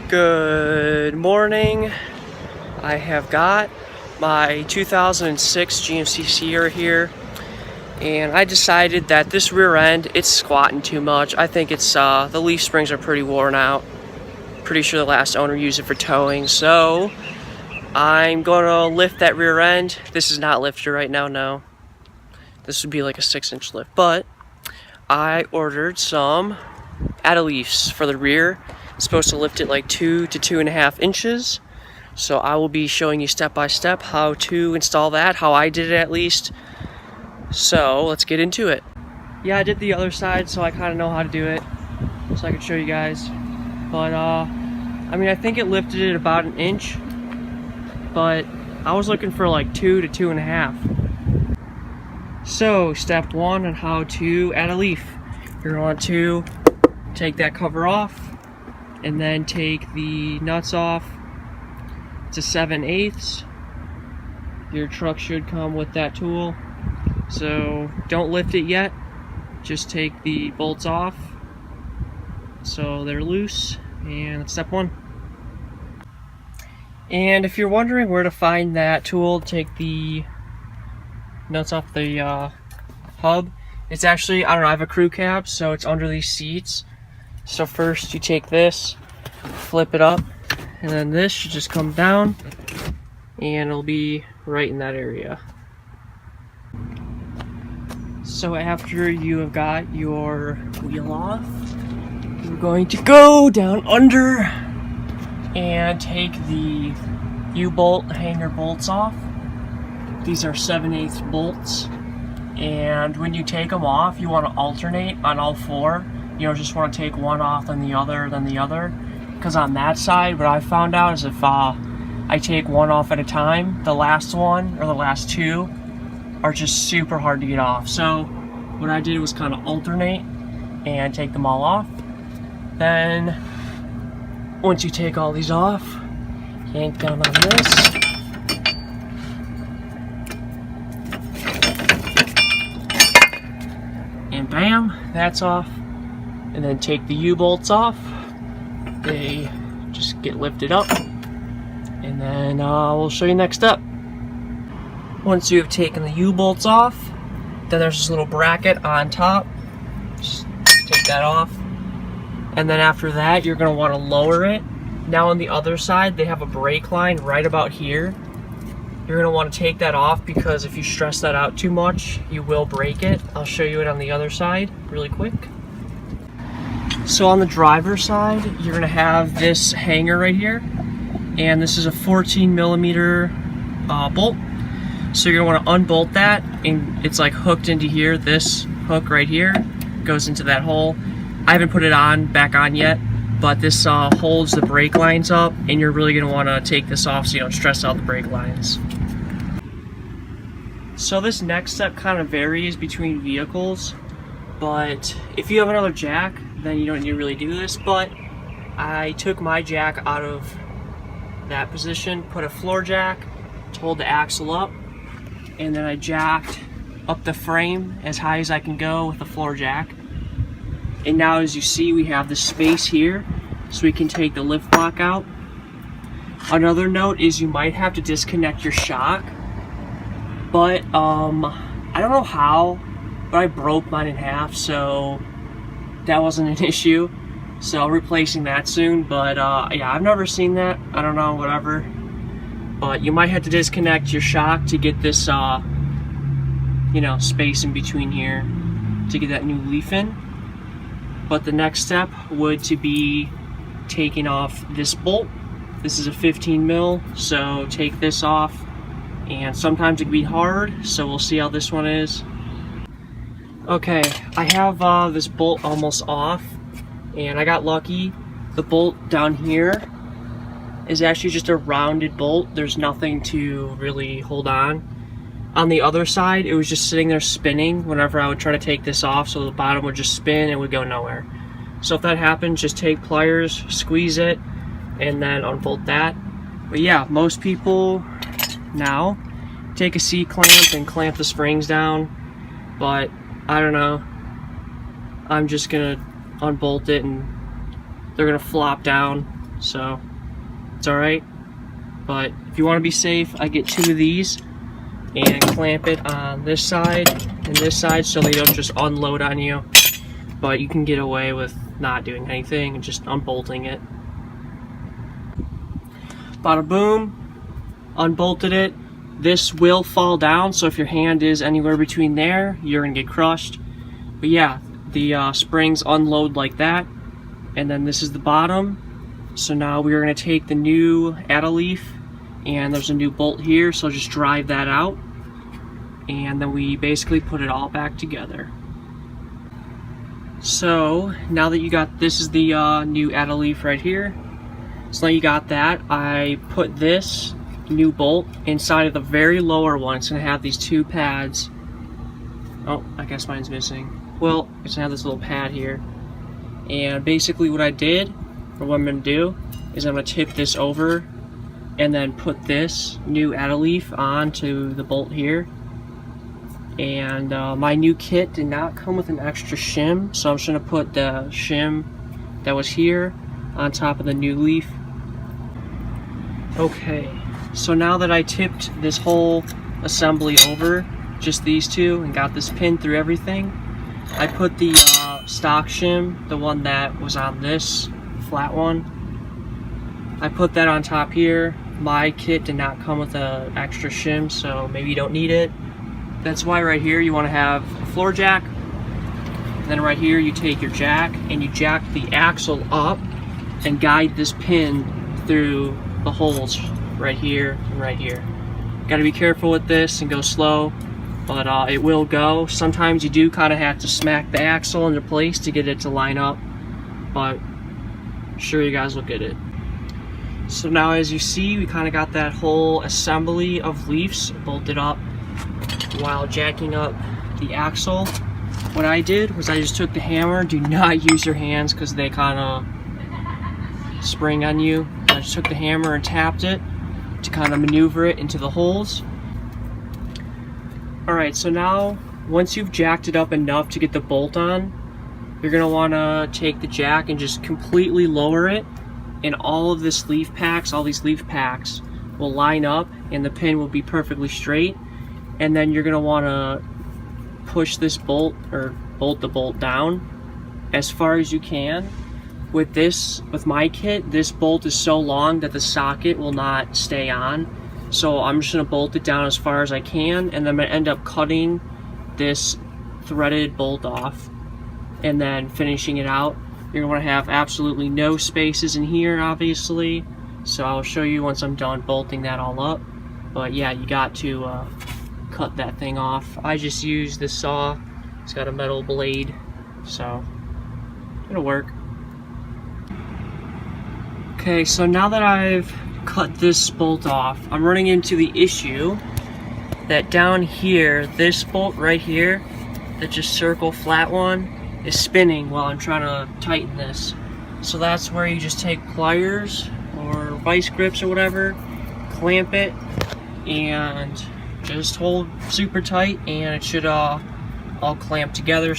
Good morning. I have got my 2006 GMC Sierra here, and I decided that this rear end, it's squatting too much. I think it's the leaf springs are pretty worn out. Pretty sure the last owner used it for towing, so I'm going to lift that rear end. This is not lifted right now, no. This would be like a 6-inch lift, but I ordered some leaves for the rear. It's supposed to lift it like 2 to 2.5 inches. So I will be showing you step by step how to install that, how I did it at least. So let's get into it. Yeah, I did the other side, so I kind of know how to do it, so I can show you guys. But I mean, I think it lifted it about 1 inch, but I was looking for like 2 to 2.5. So step 1 on how to add a leaf. You're going to take that cover off, and then take the nuts off to 7/8. Your truck should come with that tool, so don't lift it yet. Just take the bolts off so they're loose, and that's step 1. And if you're wondering where to find that tool to take the nuts off the hub, it's actually, I don't know, I have a crew cab, so it's under these seats. So first you take this, flip it up, and then this should just come down, and it'll be right in that area. So after you have got your wheel off, you're going to go down under and take the U-bolt hanger bolts off. These are 7/8 bolts, and when you take them off, you want to alternate on all 4. You don't just want to take one off, then the other, because on that side, what I found out is if I take one off at a time, the last one or the last 2 are just super hard to get off. So what I did was kind of alternate and take them all off. Then once you take all these off, yank down on this, and bam, that's off. And then take the U-bolts off. They just get lifted up, and then we'll show you next step. Once you have taken the U-bolts off, then there's this little bracket on top. Just take that off, and then after that you're going to want to lower it. Now on the other side they have a brake line right about here. You're going to want to take that off, because if you stress that out too much you will break it. I'll show you it on the other side really quick. So on the driver's side, you're going to have this hanger right here, and this is a 14mm bolt. So you're going to want to unbolt that, and it's like hooked into here. This hook right here goes into that hole. I haven't put it back on yet, but this holds the brake lines up, and you're really going to want to take this off so you don't stress out the brake lines. So this next step kind of varies between vehicles, but if you have another jack, then you don't need to really do this. But I took my jack out of that position, put a floor jack to hold the axle up, and then I jacked up the frame as high as I can go with the floor jack. And now, as you see, we have the space here so we can take the lift block out. Another note is you might have to disconnect your shock, but I don't know how, but I broke mine in half, so that wasn't an issue. So I'm replacing that soon, but yeah, I've never seen that. I don't know, whatever. But you might have to disconnect your shock to get this, you know, space in between here to get that new leaf in. But the next step would to be taking off this bolt. This is a 15mm, so take this off, and sometimes it can be hard, so we'll see how this one is. Okay, I have this bolt almost off, and I got lucky. The bolt down here is actually just a rounded bolt. There's nothing to really hold on. On the other side, it was just sitting there spinning whenever I would try to take this off, so the bottom would just spin and would go nowhere. So if that happens, just take pliers, squeeze it, and then unbolt that. But yeah, most people now, take a C-clamp and clamp the springs down, but I don't know. I'm just gonna unbolt it and they're gonna flop down, so it's alright. But if you want to be safe, I get 2 of these and clamp it on this side and this side so they don't just unload on you. But you can get away with not doing anything and just unbolting it. Bada boom, unbolted it. This will fall down, so if your hand is anywhere between there, you're gonna get crushed. But yeah, the springs unload like that, and then this is the bottom. So now we're gonna take the new add-a-leaf, and there's a new bolt here, so just drive that out, and then we basically put it all back together. So now that you got, this is the new add-a-leaf right here. So now you got that, I put this new bolt inside of the very lower one. It's gonna have these 2 pads. Oh, I guess mine's missing. Well, it's gonna have this little pad here. And basically what I did, or what I'm gonna do, is I'm gonna tip this over and then put this new add-a-leaf onto the bolt here. And my new kit did not come with an extra shim, so I'm just gonna put the shim that was here on top of the new leaf. Okay, so now that I tipped this whole assembly over, just these 2, and got this pin through everything, I put the stock shim, the one that was on this flat one, I put that on top here. My kit did not come with an extra shim, so maybe you don't need it. That's why right here you want to have a floor jack, and then right here you take your jack and you jack the axle up and guide this pin through the holes right here and right here. Got to be careful with this and go slow, but it will go. Sometimes you do kind of have to smack the axle into place to get it to line up, but I'm sure you guys will get it. So now as you see, we kind of got that whole assembly of leaves bolted up while jacking up the axle. What I did was I just took the hammer. Do not use your hands because they kind of spring on you. I just took the hammer and tapped it to kind of maneuver it into the holes. Alright, so now once you've jacked it up enough to get the bolt on, you're going to want to take the jack and just completely lower it, and all of this leaf packs, all these leaf packs will line up and the pin will be perfectly straight. And then you're going to want to push this bolt, or bolt the bolt down as far as you can. With my kit, this bolt is so long that the socket will not stay on. So I'm just going to bolt it down as far as I can, and then I'm going to end up cutting this threaded bolt off and then finishing it out. You're going to want to have absolutely no spaces in here, obviously. So I'll show you once I'm done bolting that all up. But yeah, you got to cut that thing off. I just used this saw. It's got a metal blade, so it'll work. Okay, so now that I've cut this bolt off, I'm running into the issue that down here, this bolt right here, the just circle flat one, is spinning while I'm trying to tighten this. So that's where you just take pliers or vice grips or whatever, clamp it, and just hold super tight, and it should all clamp together.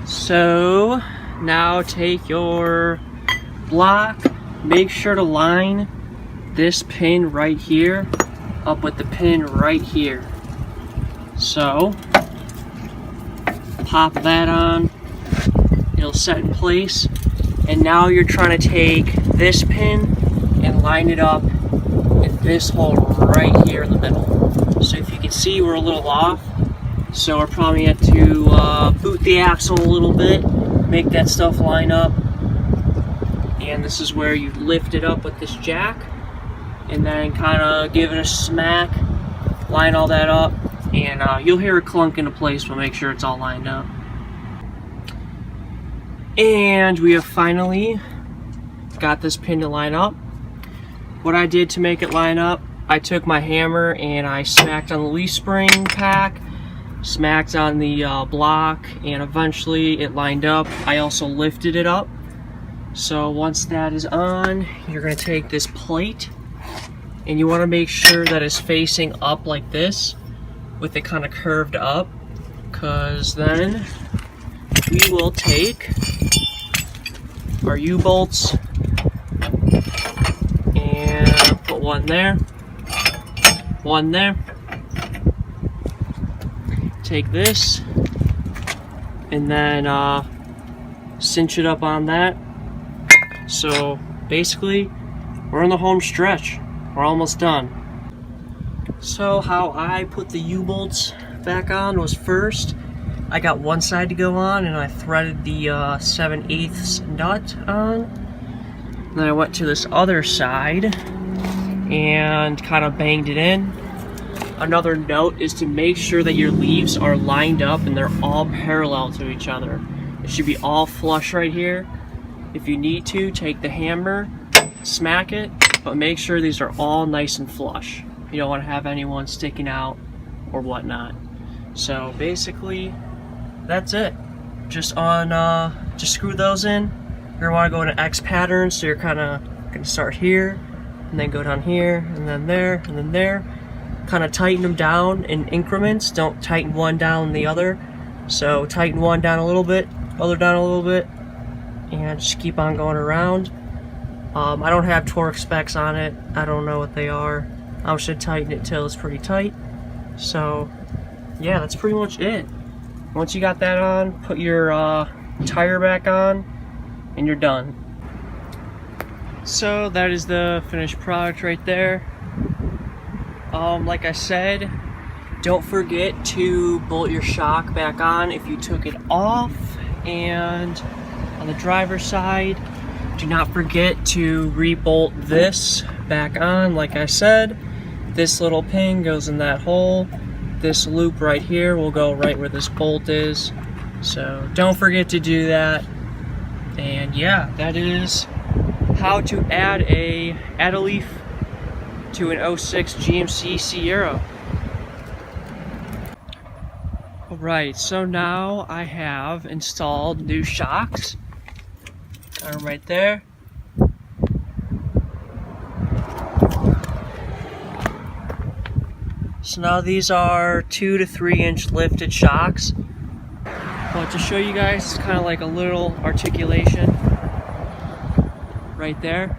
So now take your block, make sure to line this pin right here up with the pin right here. So pop that on, it'll set in place, and now you're trying to take this pin and line it up in this hole right here in the middle. So if you can see, we're a little off, so we're probably going to boot the axle a little bit, make that stuff line up. And this is where you lift it up with this jack and then kind of give it a smack, line all that up, and you'll hear it clunk into place, but make sure it's all lined up. And we have finally got this pin to line up. What I did to make it line up, I took my hammer and I smacked on the leaf spring pack, smacked on the block, and eventually it lined up. I also lifted it up. So once that is on, you're going to take this plate and you want to make sure that it's facing up like this with it kind of curved up, because then we will take our U-bolts and put one there, take this and then cinch it up on that. So basically we're in the home stretch, we're almost done. So how I put the U-bolts back on was, first I got one side to go on and I threaded the 7/8 nut on. Then I went to this other side and kind of banged it in. Another note is to make sure that your leaves are lined up and they're all parallel to each other. It should be all flush right here. If you need to, take the hammer, smack it, but make sure these are all nice and flush. You don't want to have anyone sticking out or whatnot. So basically, that's it. Just screw those in. You're gonna want to go in an X pattern, so you're kind of gonna start here, and then go down here, and then there, and then there. Kind of tighten them down in increments. Don't tighten one down the other. So tighten one down a little bit, other down a little bit, and just keep on going around. I don't have torque specs on it. I don't know what they are. I should tighten it till it's pretty tight. So yeah, that's pretty much it. Once you got that on, put your tire back on and you're done. So that is the finished product right there. Like I said, don't forget to bolt your shock back on if you took it off, and on the driver's side, do not forget to re-bolt this back on. Like I said, this little pin goes in that hole. This loop right here will go right where this bolt is. So don't forget to do that. And yeah, that is how to add a leaf to an 06 GMC Sierra. Alright, so now I have installed new shocks. Got them right there. So now these are 2 to 3 inch lifted shocks. But to show you guys, it's kind of like a little articulation right there.